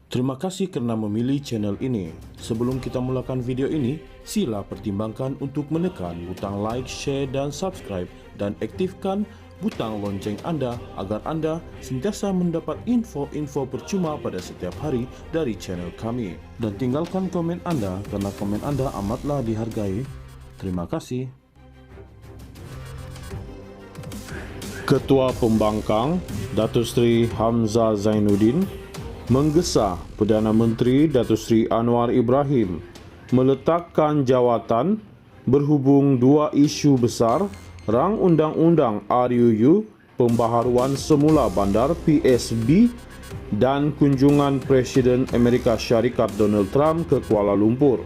Terima kasih kerana memilih channel ini. Sebelum kita mulakan video ini, sila pertimbangkan untuk menekan butang like, share dan subscribe dan aktifkan butang lonceng anda agar anda sentiasa mendapat info-info percuma pada setiap hari dari channel kami. Dan tinggalkan komen anda kerana komen anda amatlah dihargai. Terima kasih. Ketua Pembangkang Datuk Seri Hamzah Zainuddin menggesa Perdana Menteri Datuk Seri Anwar Ibrahim meletakkan jawatan berhubung dua isu besar rang undang-undang RUU, pembaharuan semula bandar PSB dan kunjungan Presiden Amerika Syarikat Donald Trump ke Kuala Lumpur.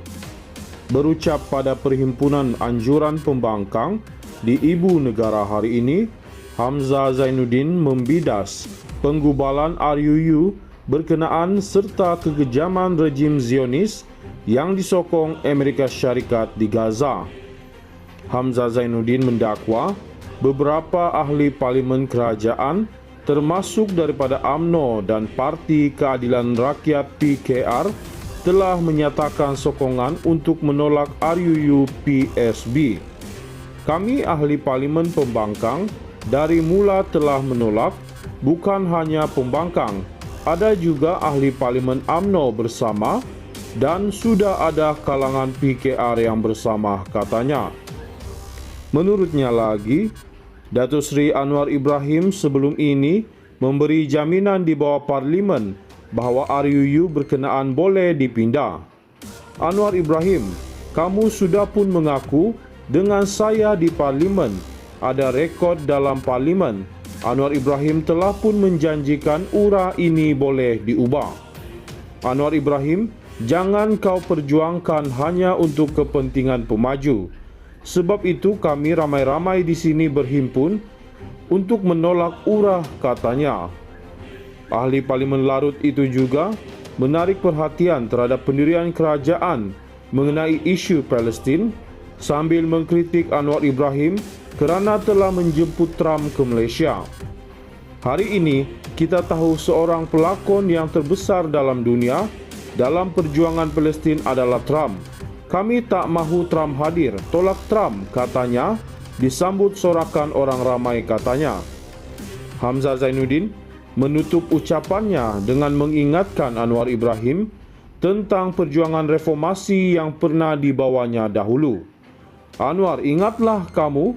Berucap pada Perhimpunan Anjuran Pembangkang di Ibu Negara hari ini, Hamzah Zainuddin membidas penggubalan RUU berkenaan serta kekejaman rejim Zionis yang disokong Amerika Syarikat di Gaza. Hamzah Zainuddin mendakwa beberapa ahli parlimen kerajaan termasuk daripada UMNO dan Parti Keadilan Rakyat PKR telah menyatakan sokongan untuk menolak RUU PSB. Kami ahli parlimen pembangkang dari mula telah menolak, bukan hanya pembangkang, ada juga ahli parlimen UMNO bersama dan sudah ada kalangan PKR yang bersama, katanya. Menurutnya lagi, Datuk Seri Anwar Ibrahim sebelum ini memberi jaminan di bawah parlimen bahawa RUU berkenaan boleh dipindah. Anwar Ibrahim, kamu sudah pun mengaku dengan saya di parlimen, ada rekod dalam parlimen. Anwar Ibrahim telah pun menjanjikan URA ini boleh diubah. Anwar Ibrahim, jangan kau perjuangkan hanya untuk kepentingan pemaju. Sebab itu kami ramai-ramai di sini berhimpun untuk menolak URA, katanya. Ahli parlimen Larut itu juga menarik perhatian terhadap pendirian kerajaan mengenai isu Palestin sambil mengkritik Anwar Ibrahim kerana telah menjemput Trump ke Malaysia. Hari ini, kita tahu seorang pelakon yang terbesar dalam dunia dalam perjuangan Palestin adalah Trump. Kami tak mahu Trump hadir, tolak Trump, katanya, disambut sorakan orang ramai, katanya. Hamzah Zainuddin menutup ucapannya dengan mengingatkan Anwar Ibrahim tentang perjuangan reformasi yang pernah dibawanya dahulu. Anwar, ingatlah kamu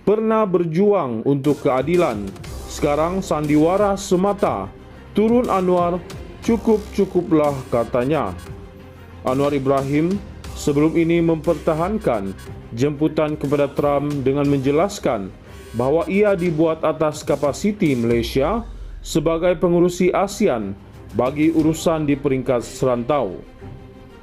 pernah berjuang untuk keadilan. Sekarang sandiwara semata. Turun Anwar, cukup-cukuplah, katanya. Anwar Ibrahim sebelum ini mempertahankan jemputan kepada Trump dengan menjelaskan bahawa ia dibuat atas kapasiti Malaysia sebagai pengurusi ASEAN bagi urusan di peringkat serantau.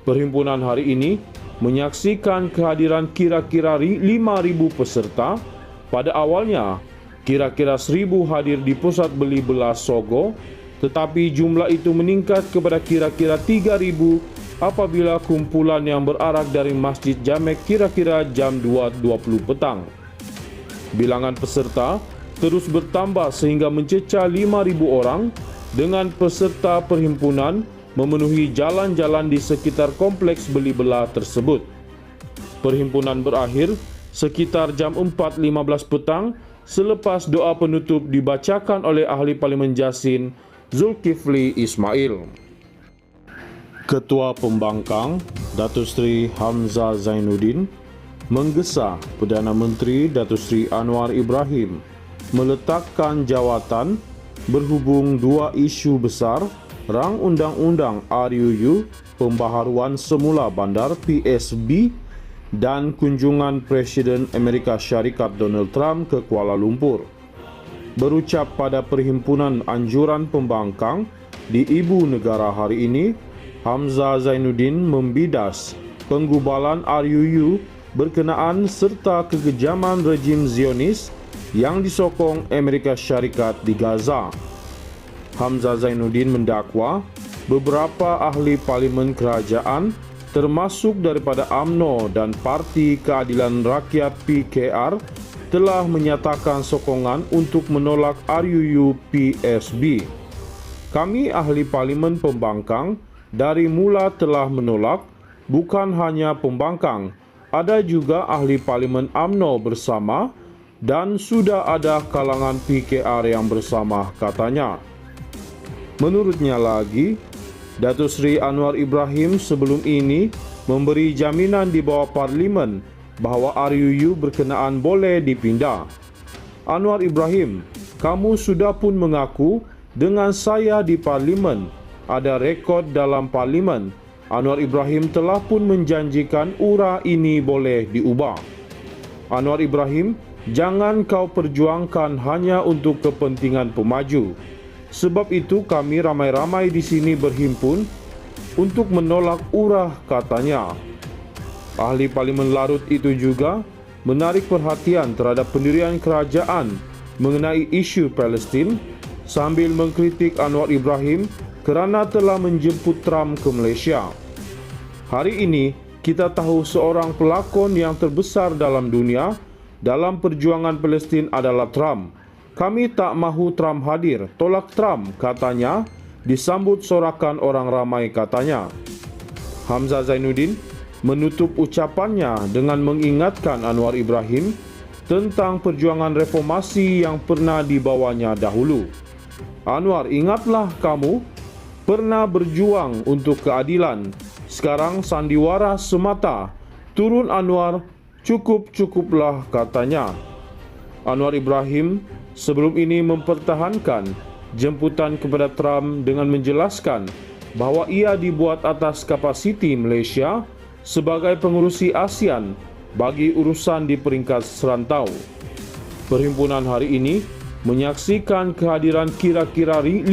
Perhimpunan hari ini menyaksikan kehadiran kira-kira 5,000 peserta. Pada awalnya, kira-kira 1,000 hadir di pusat beli belah Sogo, tetapi jumlah itu meningkat kepada kira-kira 3,000 apabila kumpulan yang berarak dari Masjid Jamek kira-kira jam 2.20 petang. Bilangan peserta terus bertambah sehingga mencecah 5,000 orang dengan peserta perhimpunan memenuhi jalan-jalan di sekitar kompleks beli belah tersebut. Perhimpunan berakhir sekitar jam 4.15 petang selepas doa penutup dibacakan oleh ahli parlimen Jasin Zulkifli Ismail. Ketua Pembangkang Datuk Seri Hamzah Zainuddin menggesa Perdana Menteri Datuk Seri Anwar Ibrahim meletakkan jawatan berhubung dua isu besar rang undang-undang RUU, pembaharuan semula bandar PSB dan kunjungan Presiden Amerika Syarikat Donald Trump ke Kuala Lumpur. Berucap pada Perhimpunan Anjuran Pembangkang di Ibu Negara hari ini, Hamzah Zainuddin membidas penggubalan RUU berkenaan serta kekejaman rejim Zionis yang disokong Amerika Syarikat di Gaza. Hamzah Zainuddin mendakwa beberapa ahli parlimen kerajaan termasuk daripada UMNO dan Parti Keadilan Rakyat PKR telah menyatakan sokongan untuk menolak RUU PSB. Kami ahli Parlimen Pembangkang dari mula telah menolak. Bukan hanya pembangkang, ada juga ahli Parlimen UMNO bersama dan sudah ada kalangan PKR yang bersama, katanya. Menurutnya lagi, Datuk Seri Anwar Ibrahim sebelum ini memberi jaminan di bawah Parlimen bahawa RUU berkenaan boleh dipindah. Anwar Ibrahim, kamu sudah pun mengaku dengan saya di Parlimen, ada rekod dalam Parlimen. Anwar Ibrahim telah pun menjanjikan URA ini boleh diubah. Anwar Ibrahim, jangan kau perjuangkan hanya untuk kepentingan pemaju. Sebab itu kami ramai-ramai di sini berhimpun untuk menolak URA, katanya. Ahli Parlimen Larut itu juga menarik perhatian terhadap pendirian kerajaan mengenai isu Palestin sambil mengkritik Anwar Ibrahim kerana telah menjemput Trump ke Malaysia. Hari ini, kita tahu seorang pelakon yang terbesar dalam dunia dalam perjuangan Palestin adalah Trump. Kami tak mahu Trump hadir, tolak Trump, katanya, disambut sorakan orang ramai, katanya. Hamzah Zainuddin menutup ucapannya dengan mengingatkan Anwar Ibrahim tentang perjuangan reformasi yang pernah dibawanya dahulu. Anwar, ingatlah kamu pernah berjuang untuk keadilan. Sekarang sandiwara semata. Turun Anwar, cukup-cukuplah, katanya. Anwar Ibrahim sebelum ini mempertahankan jemputan kepada Trump dengan menjelaskan bahawa ia dibuat atas kapasiti Malaysia sebagai pengurusi ASEAN bagi urusan di peringkat serantau. Perhimpunan hari ini menyaksikan kehadiran kira-kira 5,000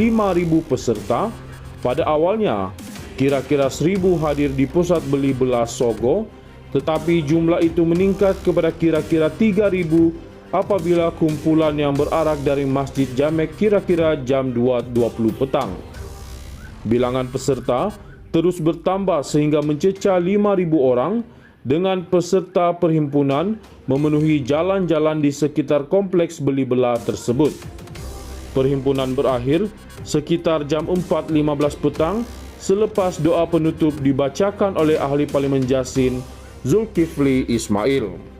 peserta. Pada awalnya, kira-kira 1,000 hadir di pusat beli belah Sogo, tetapi jumlah itu meningkat kepada kira-kira 3,000 apabila kumpulan yang berarak dari Masjid Jamek kira-kira jam 2.20 petang. Bilangan peserta terus bertambah sehingga mencecah 5,000 orang dengan peserta perhimpunan memenuhi jalan-jalan di sekitar kompleks beli belah tersebut. Perhimpunan berakhir sekitar jam 4.15 petang selepas doa penutup dibacakan oleh ahli Parlimen Jasin Zulkifli Ismail.